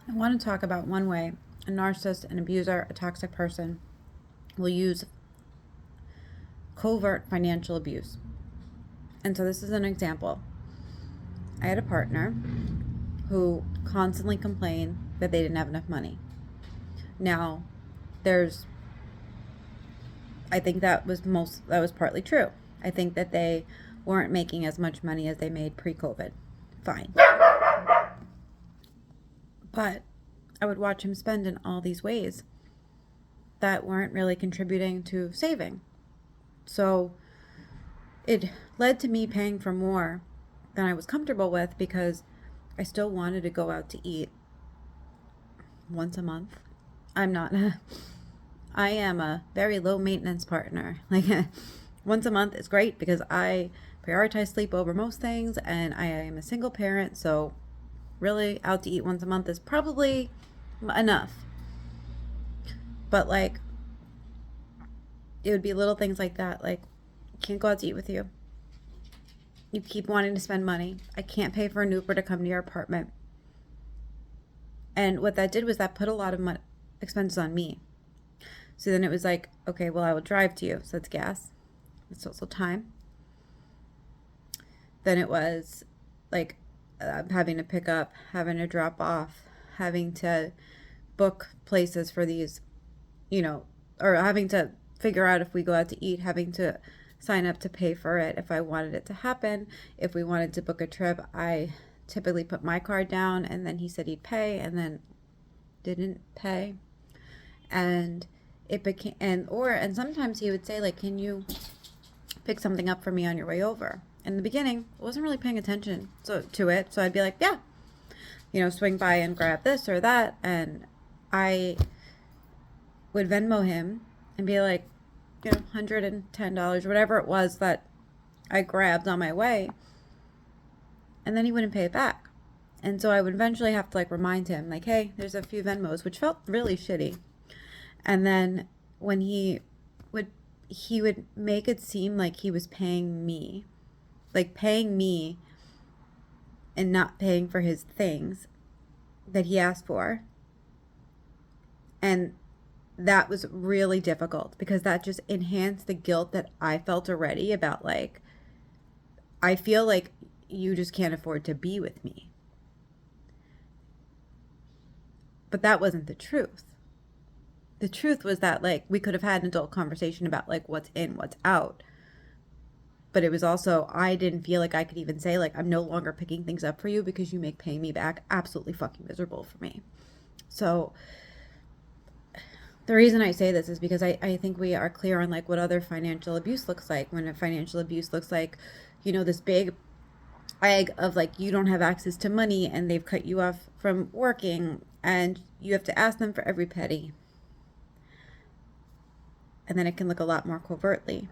I want to talk about one way a narcissist, an abuser, a toxic person will use covert financial abuse. And so this is an example. I had a partner who constantly complained that they didn't have enough money. Now, I think that was partly true. I think that they weren't making as much money as they made pre-COVID. Fine. But I would watch him spend in all these ways that weren't really contributing to saving. So it led to me paying for more than I was comfortable with because I still wanted to go out to eat once a month. I am a very low maintenance partner. Like once a month is great because I prioritize sleep over most things, and I am a single parent, so really out to eat once a month is probably enough. But like it would be little things like that, like can't go out to eat with you. You keep wanting to spend money. I can't pay for an Uber to come to your apartment. And what that did was that put a lot of expenses on me. So then it was like, okay, well, I will drive to you. So that's gas. It's also time. Then it was like having to pick up, having to drop off, having to book places for these, or having to figure out if we go out to eat, having to sign up to pay for it if I wanted it to happen. If we wanted to book a trip, I typically put my card down, and then he said he'd pay, and then didn't pay. And it became, and sometimes he would say, like, can you pick something up for me on your way over? In the beginning, I wasn't really paying attention to it, so I'd be like, yeah, swing by and grab this or that, and I would Venmo him and be like, $110, whatever it was that I grabbed on my way, and then he wouldn't pay it back. And so I would eventually have to like remind him, like, hey, there's a few Venmos, which felt really shitty. And then when he would make it seem like he was paying me and not paying for his things that he asked for. And that was really difficult because that just enhanced the guilt that I felt already about, like, I feel like you just can't afford to be with me. But that wasn't the truth. The truth was that, like, we could have had an adult conversation about, like, what's in, what's out. But it was also, I didn't feel like I could even say, like, I'm no longer picking things up for you because you make paying me back absolutely fucking miserable for me. So the reason I say this is because I think we are clear on, like, what other financial abuse looks like. When a financial abuse looks like, this big egg of, like, you don't have access to money and they've cut you off from working and you have to ask them for every penny. And then it can look a lot more covertly.